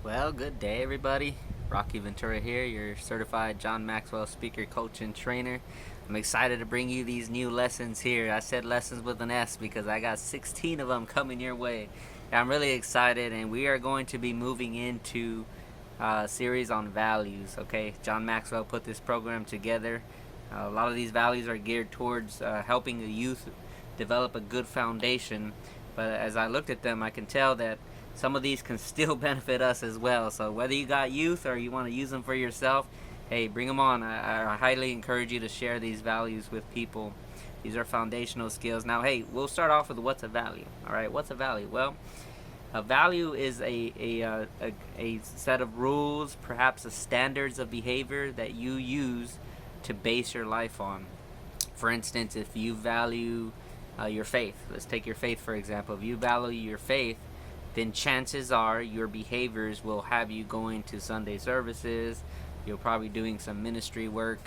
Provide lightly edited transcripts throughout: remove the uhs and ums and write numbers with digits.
Well, good day, everybody. Rockie Ventura here, your certified John Maxwell speaker, coach, and trainer. I'm excited to bring you these new lessons here. I said lessons with an S because I got 16 of them coming your way. I'm really excited, and we are going to be moving into a series on values. Okay, John Maxwell put this program together. A lot of these values are geared towards helping the youth develop a good foundation. But as I looked at them, I can tell that some of these can still benefit us as well. So whether you got youth or you want to use them for yourself, hey, bring them on. I highly encourage you to share these values with people. These are foundational skills. Now, hey, we'll start off with what's a value. All right, what's a value? Well, a value is a set of rules, perhaps a standards of behavior that you use to base your life on. For instance, if you value your faith, let's take your faith for example. If you value your faith, then chances are your behaviors will have you going to Sunday services. You'll probably doing some ministry work.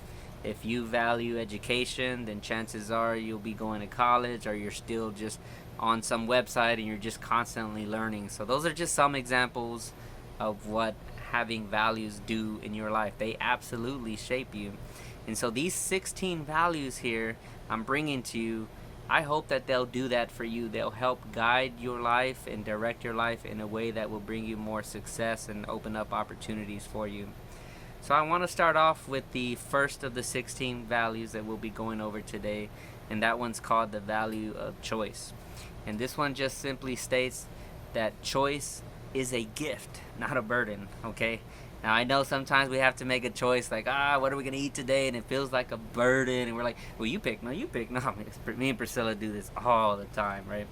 If you value education, then chances are you'll be going to college, or you're still just on some website and you're just constantly learning. So those are just some examples of what having values do in your life. They absolutely shape you. And so these 16 values here I'm bringing to you, I hope that they'll do that for you. They'll help guide your life and direct your life in a way that will bring you more success and open up opportunities for you. So I want to start off with the first of the 16 values that we'll be going over today, and that one's called the value of choice. And this one just simply states that choice is a gift, not a burden, okay? Now, I know sometimes we have to make a choice like, what are we going to eat today? And it feels like a burden. And we're like, well, you pick. No, you pick. No, me and Priscilla do this all the time, right?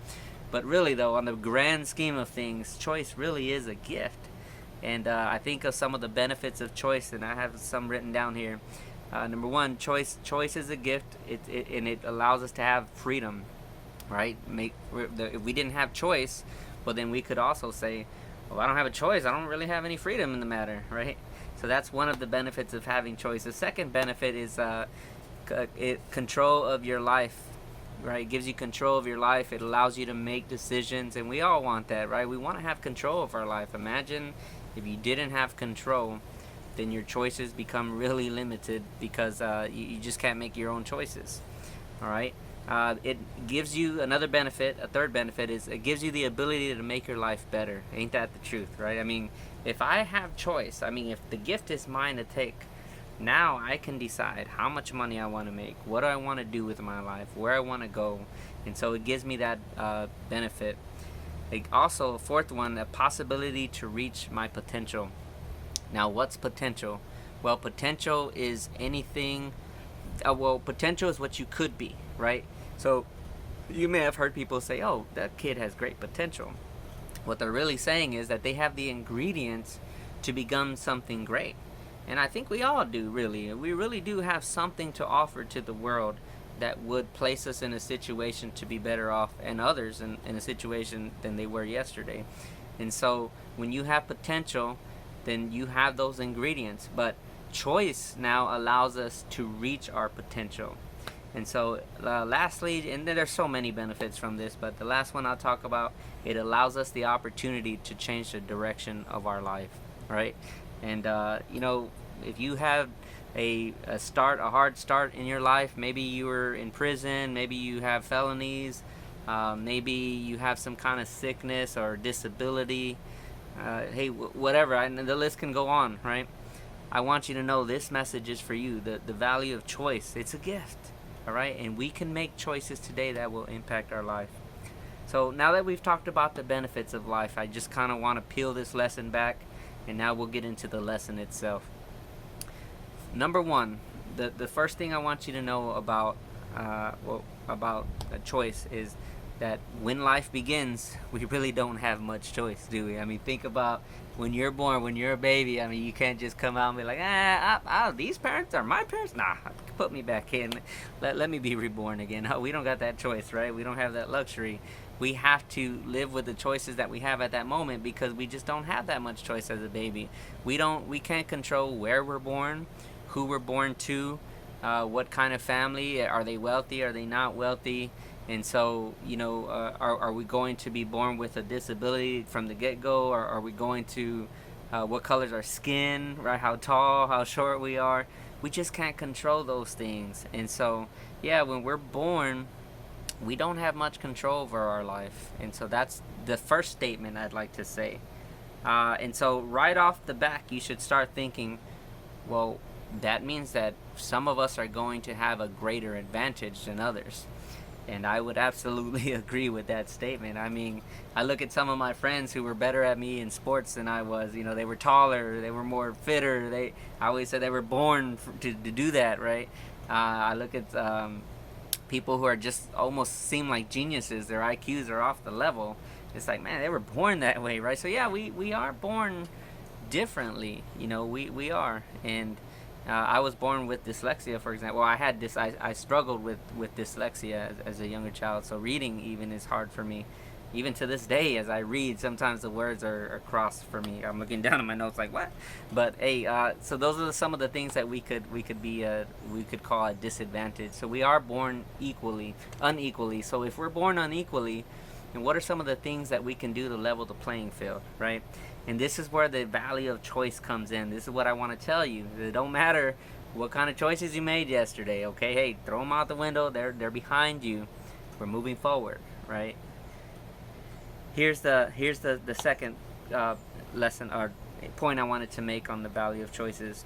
But really, though, on the grand scheme of things, choice really is a gift. And I think of some of the benefits of choice, and I have some written down here. Number one, choice is a gift, and it allows us to have freedom, right? If we didn't have choice, well, then we could also say, well, I don't have a choice. I don't really have any freedom in the matter, right? So that's one of the benefits of having choice. The second benefit is control of your life, right? It gives you control of your life. It allows you to make decisions, and we all want that, right? We want to have control of our life. Imagine if you didn't have control, then your choices become really limited because you just can't make your own choices, all right? It gives you another benefit. A third benefit is it gives you the ability to make your life better. Ain't that the truth, right? I mean, if I have choice, if the gift is mine to take, now I can decide how much money I want to make, what I want to do with my life, where I want to go. And so it gives me that benefit. Also, a fourth one, a possibility to reach my potential. Now, what's potential? Well, potential is anything. Potential is what you could be, right? So you may have heard people say, oh, that kid has great potential. What they're really saying is that they have the ingredients to become something great. And I think we all do, really. We really do have something to offer to the world that would place us in a situation to be better off, and others in a situation than they were yesterday. And so when you have potential, then you have those ingredients. But choice now allows us to reach our potential. And so lastly, and there's so many benefits from this, but the last one I'll talk about, it allows us the opportunity to change the direction of our life, right? And if you have a hard start in your life, maybe you were in prison, maybe you have felonies, maybe you have some kind of sickness or disability, whatever, and the list can go on, right? I want you to know this message is for you. The value of choice, it's a gift, all right? And we can make choices today that will impact our life. So now that we've talked about the benefits of life, I just kind of want to peel this lesson back, and now we'll get into the lesson itself. Number one, the first thing I want you to know about a choice is that when life begins, we really don't have much choice, do we? Think about when you're born, when you're a baby. You can't just come out and be like, these parents are my parents? Nah, put me back in. Let me be reborn again. No, we don't got that choice, right? We don't have that luxury. We have to live with the choices that we have at that moment because we just don't have that much choice as a baby. We can't control where we're born, who we're born to, what kind of family. Are they wealthy? Are they not wealthy? And so, are we going to be born with a disability from the get-go, or are we going to what color's our skin, right? How tall, how short we are. We just can't control those things. And so, yeah, when we're born, we don't have much control over our life. And so that's the first statement I'd like to say. And so right off the back, you should start thinking, well, that means that some of us are going to have a greater advantage than others. And I would absolutely agree with that statement. I mean, I look at some of my friends who were better at me in sports than I was. You know, they were taller, they were more fitter. I always said they were born to do that, right? I look at people who are just almost seem like geniuses. Their IQs are off the level. It's like, man, they were born that way, right? So yeah, we are born differently. You know, we are. And I was born with dyslexia, for example. Well, I struggled with dyslexia as a younger child, so reading even is hard for me. Even to this day, as I read, sometimes the words are crossed for me. I'm looking down at my notes like, what? But hey, so those are some of the things that we could call a disadvantage. So we are born unequally. So if we're born unequally, then what are some of the things that we can do to level the playing field, right? And this is where the value of choice comes in. This is what I want to tell you. It don't matter what kind of choices you made yesterday, okay? Hey, throw them out the window. They're behind you. We're moving forward, right? Here's the second lesson or point I wanted to make on the value of choices.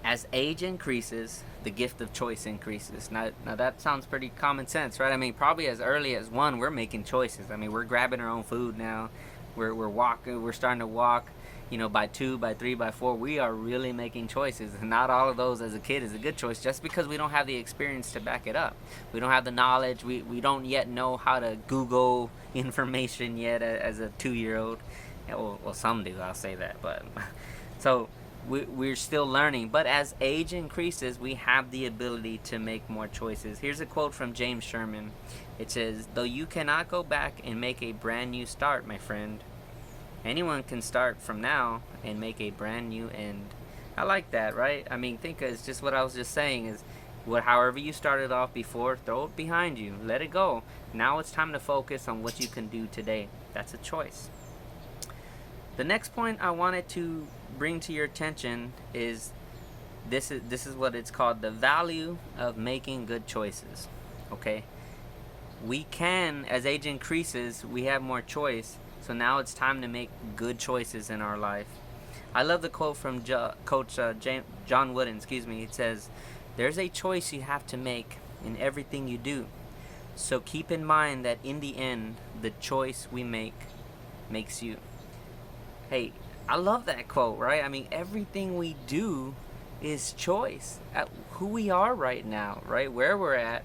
As age increases, the gift of choice increases. Now that sounds pretty common sense, right? I mean, probably as early as 1, we're making choices. I mean, we're grabbing our own food now. We're walking. We're starting to walk. You know, by 2, by 3, by 4, we are really making choices. And not all of those as a kid is a good choice, just because we don't have the experience to back it up. We don't have the knowledge. We don't yet know how to Google information yet as a 2-year-old. Yeah, well, some do. I'll say that, but so we're still learning. But as age increases, we have the ability to make more choices. Here's a quote from James Sherman. It says, "Though you cannot go back and make a brand new start, my friend, anyone can start from now and make a brand new end." I like that, right? I mean, think it's just what I was just saying is, however you started off before, throw it behind you. Let it go. Now it's time to focus on what you can do today. That's a choice. The next point I wanted to bring to your attention is this is what it's called, the value of making good choices. Okay? We can, as age increases, we have more choice. So now it's time to make good choices in our life. I love the quote from Coach John Wooden. It says, "There's a choice you have to make in everything you do. So keep in mind that in the end, the choice we make makes you." Hey, I love that quote, right? I mean, everything we do is choice. At who we are right now, right? Where we're at,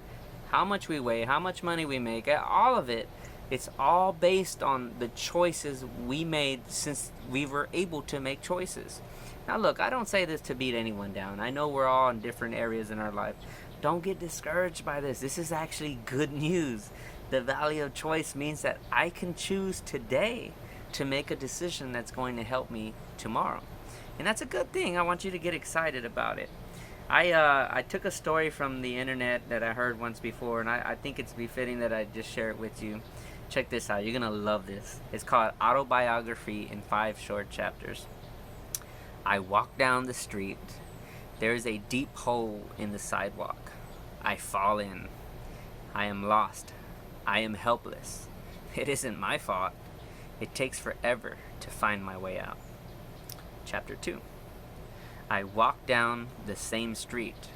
how much we weigh, how much money we make, all of it. It's all based on the choices we made since we were able to make choices. Now look, I don't say this to beat anyone down. I know we're all in different areas in our life. Don't get discouraged by this. This is actually good news. The value of choice means that I can choose today to make a decision that's going to help me tomorrow. And that's a good thing. I want you to get excited about it. I took a story from the internet that I heard once before, and I think it's befitting that I just share it with you. Check this out. You're going to love this. It's called Autobiography in 5 Short Chapters. I walk down the street. There is a deep hole in the sidewalk. I fall in. I am lost. I am helpless. It isn't my fault. It takes forever to find my way out. Chapter 2. I walk down the same street.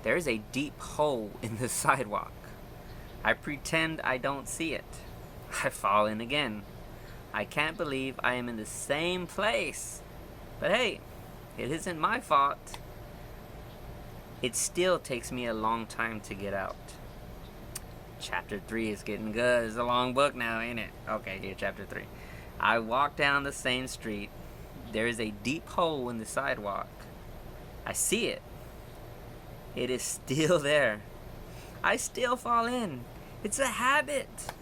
There is a deep hole in the sidewalk. I pretend I don't see it. I fall in again. I can't believe I am in the same place. But hey, it isn't my fault. It still takes me a long time to get out. Chapter 3 is getting good. It's a long book now, ain't it? Okay, here, chapter 3. I walk down the same street. There is a deep hole in the sidewalk. I see it. It is still there. I still fall in. It's a habit.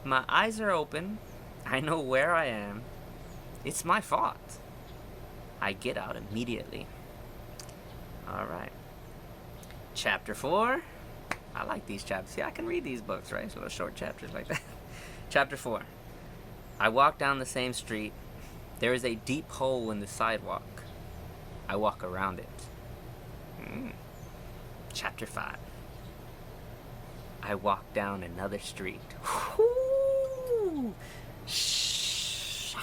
My eyes are open. I know where I am. It's my fault. I get out immediately. All right. Chapter 4. I like these chapters. See, I can read these books, right? So short chapters like that. Chapter 4. I walk down the same street. There is a deep hole in the sidewalk. I walk around it. Chapter 5. I walk down another street. Woo! Shh.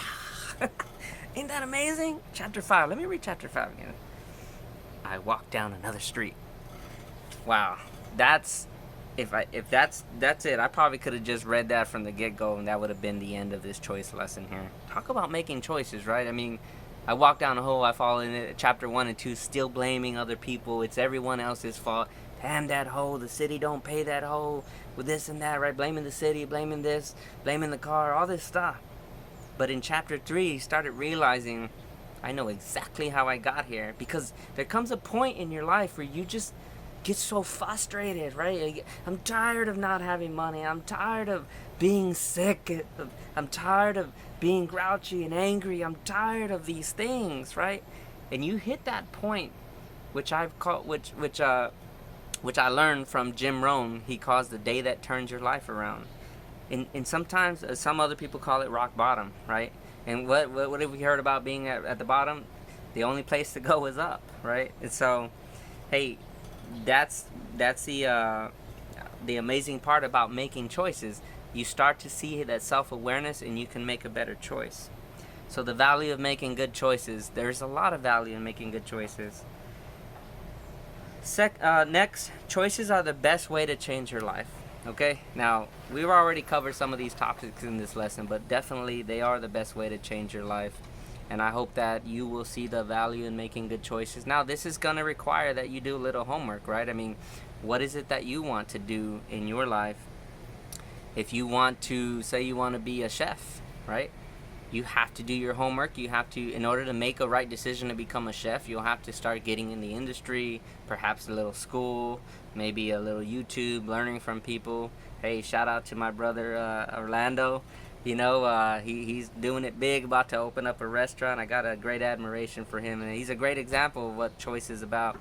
Ain't that amazing? Chapter 5. Let me read chapter 5 again. I walk down another street. Wow. That's if that's it. I probably could have just read that from the get-go, and that would have been the end of this choice lesson here. Talk about making choices, right? I mean, I walk down a hole, I fall in it. Chapter 1 and 2, still blaming other people. It's everyone else's fault. Damn that hole, the city don't pay that hole with this and that, right? Blaming the city, blaming this, blaming the car, all this stuff. But in chapter 3, he started realizing, I know exactly how I got here. Because there comes a point in your life where you just get so frustrated, right? I'm tired of not having money. I'm tired of being sick. I'm tired of being grouchy and angry. I'm tired of these things, right? And you hit that point, which I've called, which I learned from Jim Rohn. He calls the day that turns your life around. And sometimes some other people call it rock bottom, right? And what have we heard about being at the bottom? The only place to go is up, right? And so, hey, that's the amazing part about making choices. You start to see that self-awareness, and you can make a better choice. So the value of making good choices. There's a lot of value in making good choices. Next, choices are the best way to change your life. Okay, now we've already covered some of these topics in this lesson, but definitely they are the best way to change your life. And I hope that you will see the value in making good choices. Now, this is going to require that you do a little homework, right? I mean, what is it that you want to do in your life? If you want to, say you want to be a chef, right? You have to do your homework. You have to, in order to make a right decision to become a chef, you'll have to start getting in the industry, perhaps a little school, maybe a little YouTube, learning from people. Hey, shout out to my brother Orlando. You know, he's doing it big, about to open up a restaurant. I got a great admiration for him, and he's a great example of what choice is about.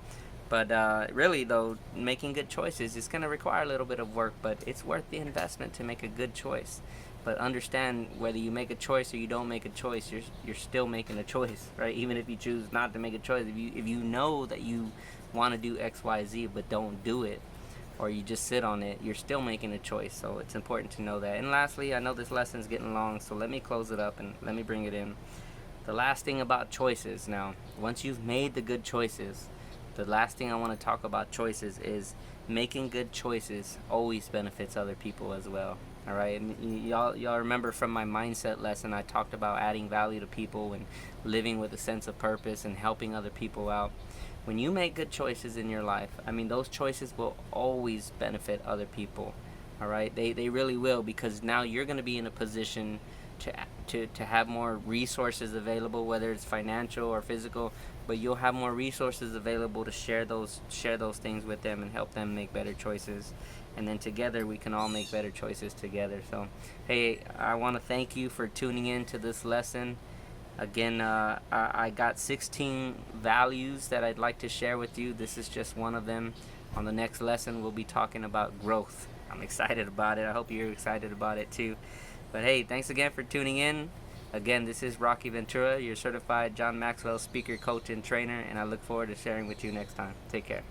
But really, though, making good choices is going to require a little bit of work, but it's worth the investment to make a good choice. But understand, whether you make a choice or you don't make a choice, you're still making a choice, right? Even if you choose not to make a choice, if you know that you want to do X, Y, Z, but don't do it, or you just sit on it, you're still making a choice. So it's important to know that. And lastly, I know this lesson's getting long, so let me close it up and let me bring it in. The last thing about choices now, once you've made the good choices, the last thing I want to talk about choices is making good choices always benefits other people as well. All right, and y'all remember from my mindset lesson, I talked about adding value to people and living with a sense of purpose and helping other people out. When you make good choices in your life, I mean, those choices will always benefit other people. All right, they really will, because now you're going to be in a position to have more resources available, whether it's financial or physical, but you'll have more resources available to share those things with them and help them make better choices. And then together we can all make better choices together. So, hey, I want to thank you for tuning in to this lesson. Again, I got 16 values that I'd like to share with you. This is just one of them. On the next lesson, we'll be talking about growth. I'm excited about it. I hope you're excited about it too. But hey, thanks again for tuning in. Again, this is Rockie Ventura, your certified John Maxwell speaker, coach, and trainer, and I look forward to sharing with you next time. Take care.